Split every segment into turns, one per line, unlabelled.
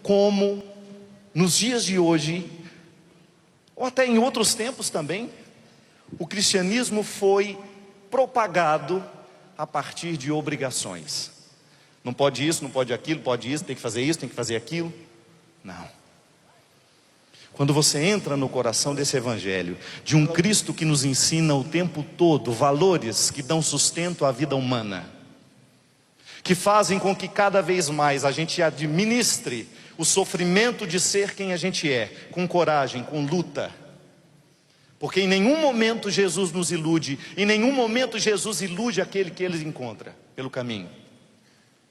como nos dias de hoje, ou até em outros tempos também, o cristianismo foi propagado a partir de obrigações. Não pode isso, não pode aquilo, pode isso, tem que fazer isso, tem que fazer aquilo. Não. Quando você entra no coração desse evangelho, de um Cristo que nos ensina o tempo todo valores que dão sustento à vida humana, que fazem com que cada vez mais a gente administre o sofrimento de ser quem a gente é, com coragem, com luta. Porque em nenhum momento Jesus nos ilude, em nenhum momento Jesus ilude aquele que ele encontra pelo caminho.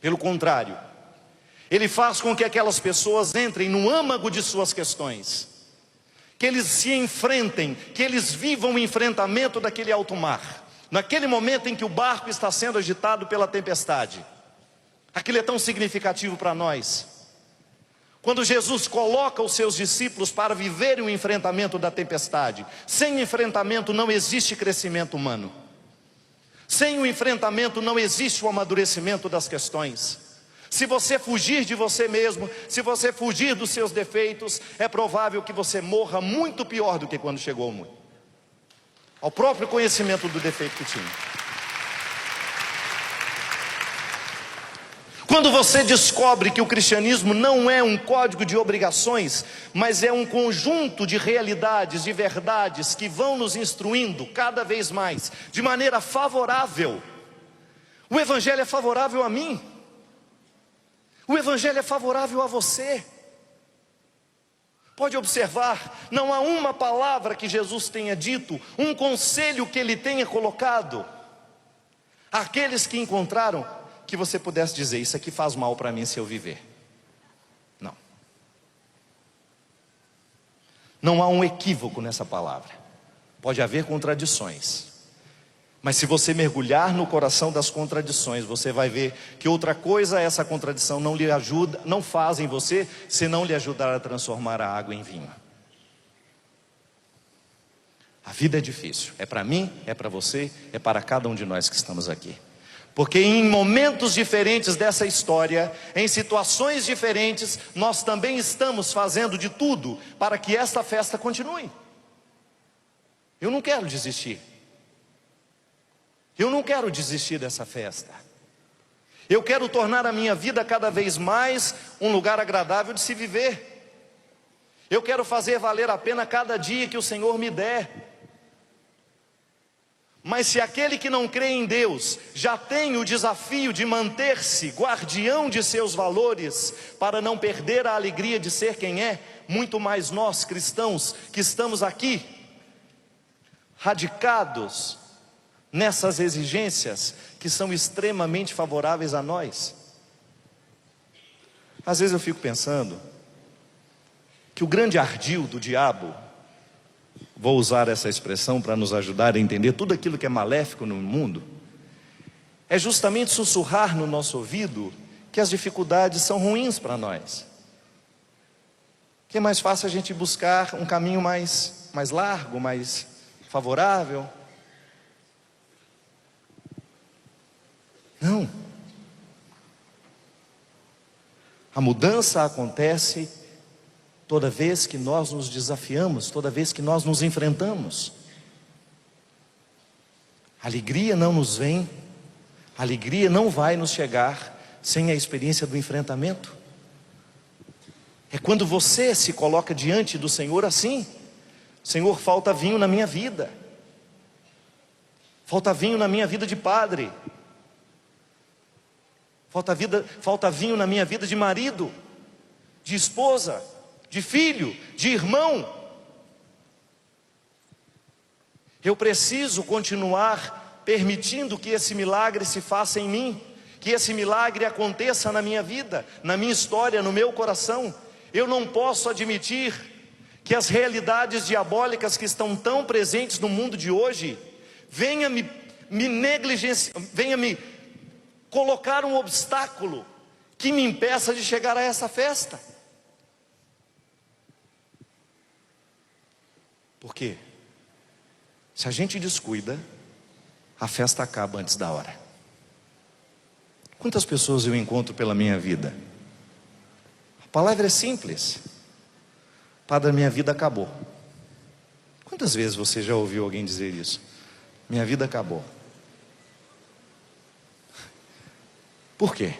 Pelo contrário, ele faz com que aquelas pessoas entrem no âmago de suas questões, que eles se enfrentem, que eles vivam o enfrentamento daquele alto mar, naquele momento em que o barco está sendo agitado pela tempestade. Aquilo é tão significativo para nós. Quando Jesus coloca os seus discípulos para viverem o enfrentamento da tempestade, sem enfrentamento não existe crescimento humano. Sem o enfrentamento não existe o amadurecimento das questões. Se você fugir de você mesmo, se você fugir dos seus defeitos, é provável que você morra muito pior do que quando chegou ao mundo. Ao próprio conhecimento do defeito que tinha. Quando você descobre que o cristianismo não é um código de obrigações, mas é um conjunto de realidades, de verdades que vão nos instruindo cada vez mais, de maneira favorável. O evangelho é favorável a mim. O evangelho é favorável a você. Pode observar, não há uma palavra que Jesus tenha dito, um conselho que ele tenha colocado àqueles que encontraram, que você pudesse dizer, isso aqui faz mal para mim se eu viver. Não. Não há um equívoco nessa palavra. Pode haver contradições, mas se você mergulhar no coração das contradições, você vai ver que outra coisa essa contradição não lhe ajuda, não faz em você, se não lhe ajudar a transformar a água em vinho. A vida é difícil, é para mim, é para você, é para cada um de nós que estamos aqui. Porque em momentos diferentes dessa história, em situações diferentes, nós também estamos fazendo de tudo para que esta festa continue. Eu não quero desistir. Eu não quero desistir dessa festa. Eu quero tornar a minha vida cada vez mais um lugar agradável de se viver. Eu quero fazer valer a pena cada dia que o Senhor me der. Mas se aquele que não crê em Deus já tem o desafio de manter-se guardião de seus valores para não perder a alegria de ser quem é, muito mais nós cristãos que estamos aqui radicados nessas exigências que são extremamente favoráveis a nós. Às vezes eu fico pensando que o grande ardil do diabo, vou usar essa expressão para nos ajudar a entender tudo aquilo que é maléfico no mundo, é justamente sussurrar no nosso ouvido que as dificuldades são ruins para nós, que é mais fácil a gente buscar um caminho mais largo, mais favorável. Não. A mudança acontece toda vez que nós nos desafiamos, toda vez que nós nos enfrentamos. A alegria não nos vem, a alegria não vai nos chegar sem a experiência do enfrentamento. É quando você se coloca diante do Senhor assim: Senhor, falta vinho na minha vida, falta vinho na minha vida de padre, falta vinho na minha vida de marido, de esposa, de filho, de irmão. Eu preciso continuar permitindo que esse milagre se faça em mim, que esse milagre aconteça na minha vida, na minha história, no meu coração. Eu não posso admitir que as realidades diabólicas que estão tão presentes no mundo de hoje venha me negligenciar, venha me colocar um obstáculo que me impeça de chegar a essa festa. Por quê? Se a gente descuida, a festa acaba antes da hora. Quantas pessoas eu encontro pela minha vida? palavra é simples. Padre, minha vida acabou. Quantas vezes você já ouviu alguém dizer isso? Minha vida acabou. Por quê?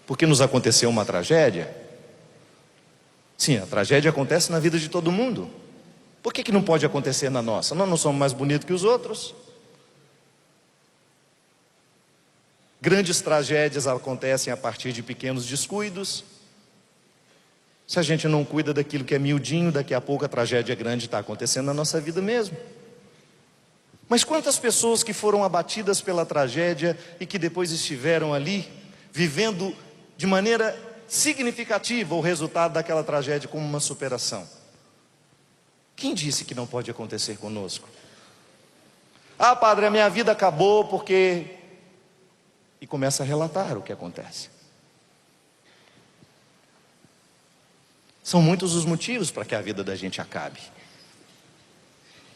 Porque nos aconteceu uma tragédia? Sim, a tragédia acontece na vida de todo mundo. Por que não pode acontecer na nossa? Nós não somos mais bonitos que os outros. Grandes tragédias acontecem a partir de pequenos descuidos. Se a gente não cuida daquilo que é miudinho, daqui a pouco a tragédia grande está acontecendo na nossa vida mesmo. Mas quantas pessoas que foram abatidas pela tragédia e que depois estiveram ali, vivendo de maneira significativa o resultado daquela tragédia como uma superação? Quem disse que não pode acontecer conosco? Ah, padre, a minha vida acabou porque... E começa a relatar o que acontece. São muitos os motivos para que a vida da gente acabe.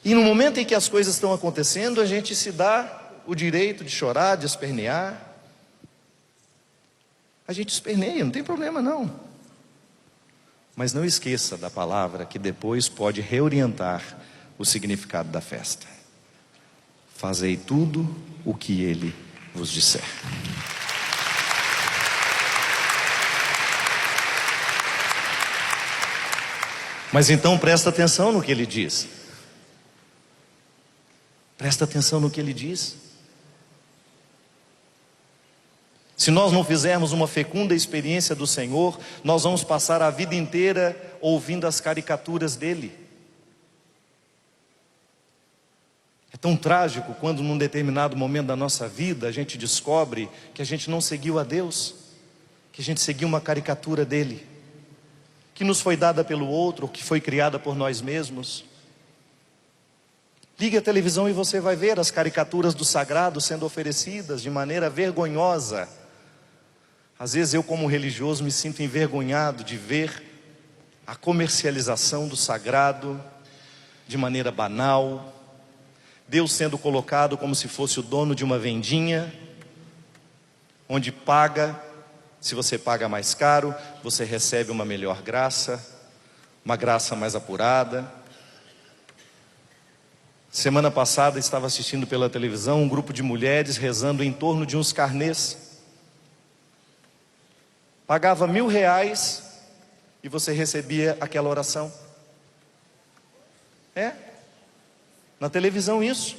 E no momento em que as coisas estão acontecendo, a gente se dá o direito de chorar, de espernear. A gente esperneia, não tem problema não. Mas não esqueça da palavra que depois pode reorientar o significado da festa. Fazei tudo o que ele vos disser. Mas então presta atenção no que ele diz. Presta atenção no que ele diz. Se nós não fizermos uma fecunda experiência do Senhor, nós vamos passar a vida inteira ouvindo as caricaturas dele. É tão trágico quando num determinado momento da nossa vida a gente descobre que a gente não seguiu a Deus, que a gente seguiu uma caricatura dele, que nos foi dada pelo outro, que foi criada por nós mesmos. Ligue a televisão e você vai ver as caricaturas do sagrado sendo oferecidas de maneira vergonhosa. Às vezes eu, como religioso, me sinto envergonhado de ver a comercialização do sagrado de maneira banal. Deus sendo colocado como se fosse o dono de uma vendinha, onde paga, se você paga mais caro, você recebe uma melhor graça, uma graça mais apurada. Semana passada estava assistindo pela televisão um grupo de mulheres rezando em torno de uns carnês. Pagava R$1.000 e você recebia aquela oração. Na televisão isso.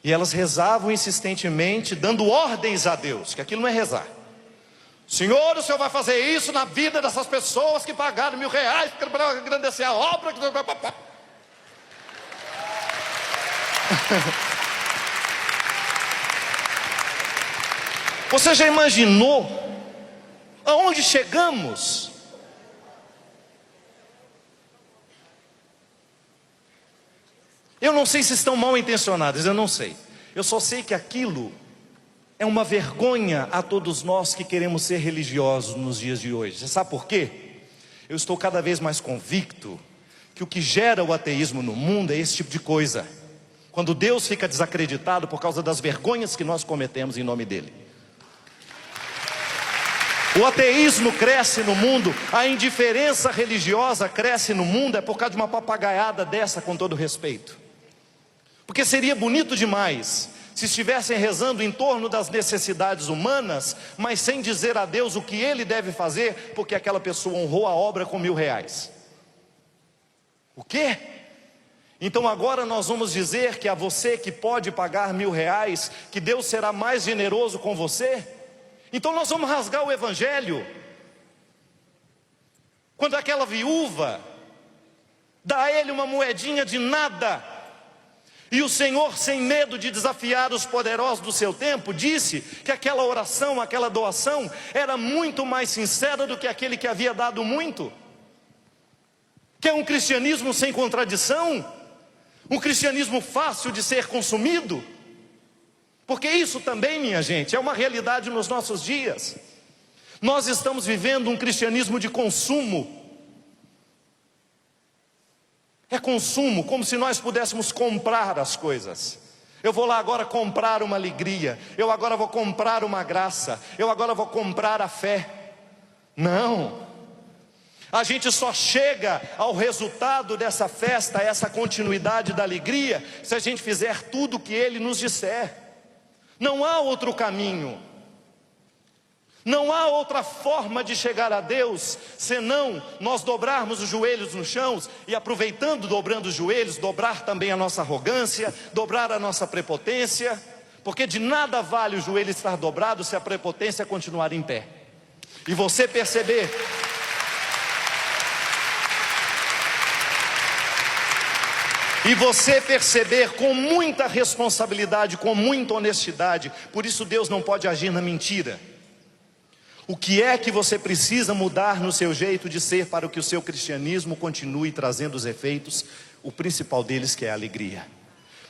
E elas rezavam insistentemente, dando ordens a Deus, que aquilo não é rezar. Senhor, o Senhor vai fazer isso na vida dessas pessoas que pagaram R$1.000 para engrandecer a obra. Você já imaginou aonde chegamos? Eu não sei se estão mal intencionados, eu não sei. Eu só sei que aquilo é uma vergonha a todos nós que queremos ser religiosos nos dias de hoje. Você sabe por quê? Eu estou cada vez mais convicto que o que gera o ateísmo no mundo é esse tipo de coisa. Quando Deus fica desacreditado por causa das vergonhas que nós cometemos em nome dele. O ateísmo cresce no mundo, a indiferença religiosa cresce no mundo, é por causa de uma papagaiada dessa, com todo respeito. Porque seria bonito demais se estivessem rezando em torno das necessidades humanas, mas sem dizer a Deus o que ele deve fazer, porque aquela pessoa honrou a obra com R$1.000. O quê? Então agora nós vamos dizer que a você que pode pagar R$1.000, que Deus será mais generoso com você? Então nós vamos rasgar o evangelho. Quando aquela viúva dá a ele uma moedinha de nada, e o Senhor, sem medo de desafiar os poderosos do seu tempo, disse que aquela oração, aquela doação era muito mais sincera do que aquele que havia dado muito. Que é um cristianismo sem contradição, um cristianismo fácil de ser consumido. Porque isso também, minha gente, é uma realidade nos nossos dias. Nós estamos vivendo um cristianismo de consumo. É consumo, como se nós pudéssemos comprar as coisas. Eu vou lá agora comprar uma alegria, eu agora vou comprar uma graça, eu agora vou comprar a fé. Não. A gente só chega ao resultado dessa festa, essa continuidade da alegria, se a gente fizer tudo o que Ele nos disser. Não há outro caminho. Não há outra forma de chegar a Deus, senão nós dobrarmos os joelhos no chão e, aproveitando, dobrando os joelhos, dobrar também a nossa arrogância, dobrar a nossa prepotência, porque de nada vale o joelho estar dobrado se a prepotência continuar em pé. E você perceber com muita responsabilidade, com muita honestidade. Por isso Deus não pode agir na mentira. O que é que você precisa mudar no seu jeito de ser para que o seu cristianismo continue trazendo os efeitos? O principal deles, que é a alegria.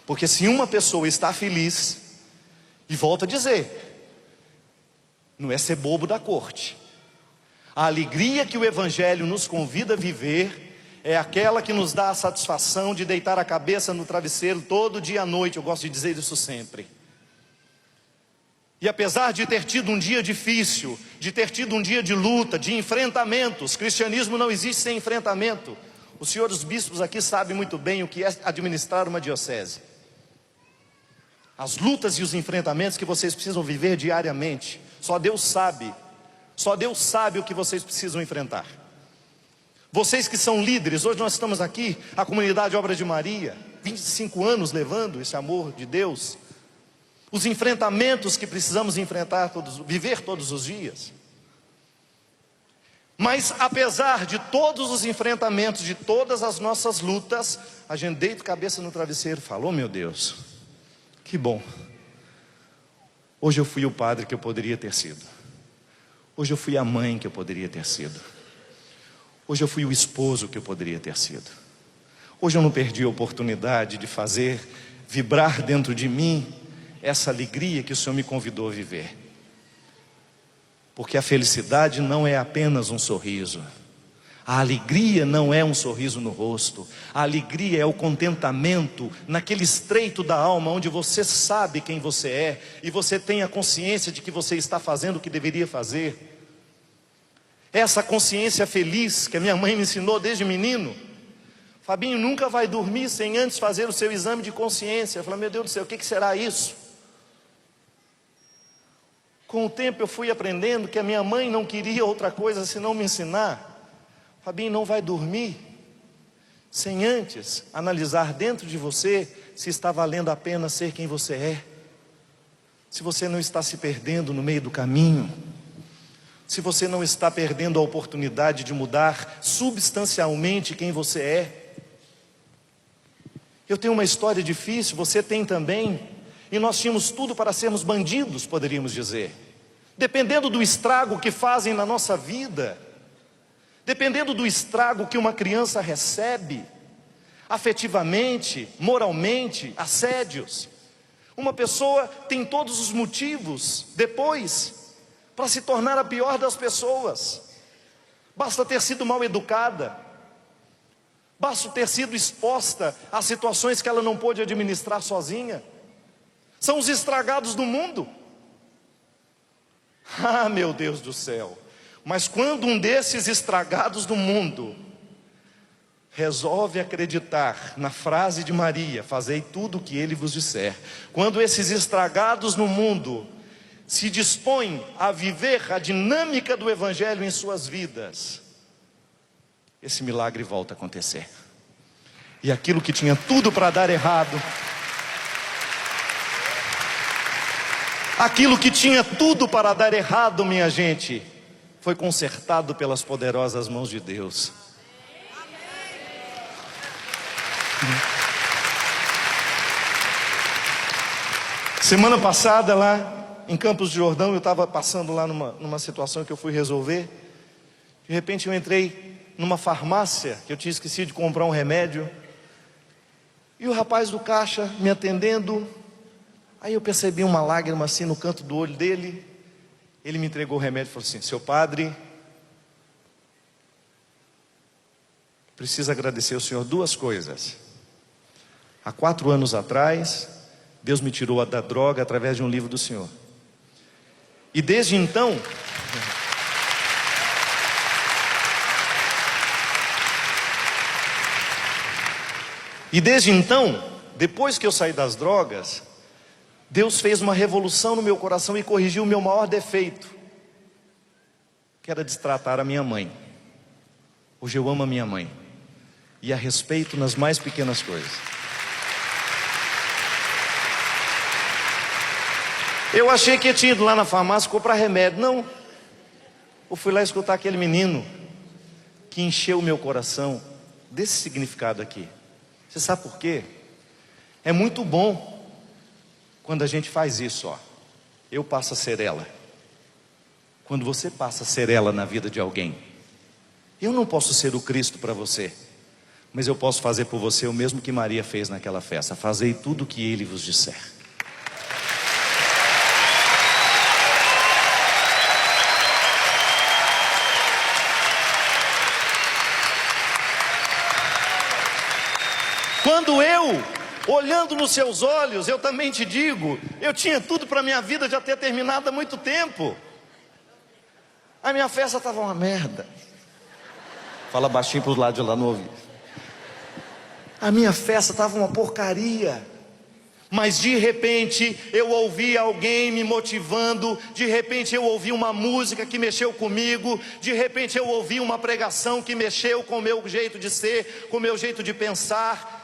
Porque se uma pessoa está feliz, e volto a dizer, não é ser bobo da corte. A alegria que o Evangelho nos convida a viver é aquela que nos dá a satisfação de deitar a cabeça no travesseiro todo dia à noite. Eu gosto de dizer isso sempre. E apesar de ter tido um dia difícil, de ter tido um dia de luta, de enfrentamentos, cristianismo não existe sem enfrentamento. Os senhores bispos aqui sabem muito bem o que é administrar uma diocese. As lutas e os enfrentamentos que vocês precisam viver diariamente, só Deus sabe o que vocês precisam enfrentar. Vocês que são líderes, hoje nós estamos aqui, a comunidade Obra de Maria, 25 anos levando esse amor de Deus. Os enfrentamentos que precisamos enfrentar, viver todos os dias. Mas apesar de todos os enfrentamentos, de todas as nossas lutas, a gente deita a cabeça no travesseiro e fala: oh meu Deus, que bom. Hoje eu fui o padre que eu poderia ter sido. Hoje eu fui a mãe que eu poderia ter sido. Hoje eu fui o esposo que eu poderia ter sido. Hoje eu não perdi a oportunidade de fazer vibrar dentro de mim essa alegria que o Senhor me convidou a viver. Porque a felicidade não é apenas um sorriso. A alegria não é um sorriso no rosto. A alegria é o contentamento naquele estreito da alma, onde você sabe quem você é e você tem a consciência de que você está fazendo o que deveria fazer. Essa consciência feliz que a minha mãe me ensinou desde menino. Fabinho, nunca vai dormir sem antes fazer o seu exame de consciência. Eu falei: meu Deus do céu, o que será isso? Com o tempo eu fui aprendendo que a minha mãe não queria outra coisa senão me ensinar: Fabinho, não vai dormir sem antes analisar dentro de você se está valendo a pena ser quem você é, se você não está se perdendo no meio do caminho, se você não está perdendo a oportunidade de mudar substancialmente quem você é. Eu tenho uma história difícil, você tem também. E nós tínhamos tudo para sermos bandidos, poderíamos dizer. Dependendo do estrago que fazem na nossa vida, dependendo do estrago que uma criança recebe, afetivamente, moralmente, assédios. Uma pessoa tem todos os motivos, depois, para se tornar a pior das pessoas. Basta ter sido mal educada, basta ter sido exposta a situações que ela não pôde administrar sozinha. São os estragados do mundo. Ah, meu Deus do céu. Mas quando um desses estragados do mundo resolve acreditar na frase de Maria: fazei tudo o que ele vos disser. Quando esses estragados no mundo se dispõem a viver a dinâmica do Evangelho em suas vidas, esse milagre volta a acontecer. E aquilo que tinha tudo para dar errado, aquilo que tinha tudo para dar errado, minha gente, foi consertado pelas poderosas mãos de Deus. Semana passada lá em Campos do Jordão, eu estava passando lá numa situação que eu fui resolver. De repente eu entrei numa farmácia, que eu tinha esquecido de comprar um remédio, e o rapaz do caixa me atendendo. Aí eu percebi uma lágrima assim no canto do olho dele. Ele me entregou o remédio e falou assim: seu padre, preciso agradecer ao senhor duas coisas. Há 4 anos atrás, Deus me tirou da droga através de um livro do Senhor. E desde então, depois que eu saí das drogas, Deus fez uma revolução no meu coração e corrigiu o meu maior defeito, que era destratar a minha mãe. Hoje eu amo a minha mãe e a respeito nas mais pequenas coisas. Eu achei que eu tinha ido lá na farmácia comprar remédio. Não. Eu fui lá escutar aquele menino que encheu o meu coração desse significado aqui. Você sabe por quê? É muito bom quando a gente faz isso, ó. Eu passo a ser ela. Quando você passa a ser ela na vida de alguém. Eu não posso ser o Cristo para você, mas eu posso fazer por você o mesmo que Maria fez naquela festa. Fazei tudo o que ele vos disser. Quando eu, olhando nos seus olhos, eu também te digo, eu tinha tudo para a minha vida já ter terminado há muito tempo. A minha festa estava uma merda. Fala baixinho para o lado de lá no ouvido. A minha festa estava uma porcaria. Mas de repente eu ouvi alguém me motivando. De repente eu ouvi uma música que mexeu comigo. De repente eu ouvi uma pregação que mexeu com o meu jeito de ser, com o meu jeito de pensar.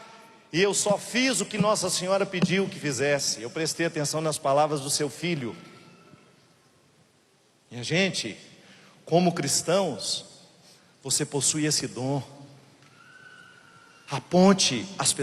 E eu só fiz o que Nossa Senhora pediu que fizesse. Eu prestei atenção nas palavras do seu filho. E a gente, como cristãos, você possui esse dom. Aponte as pessoas.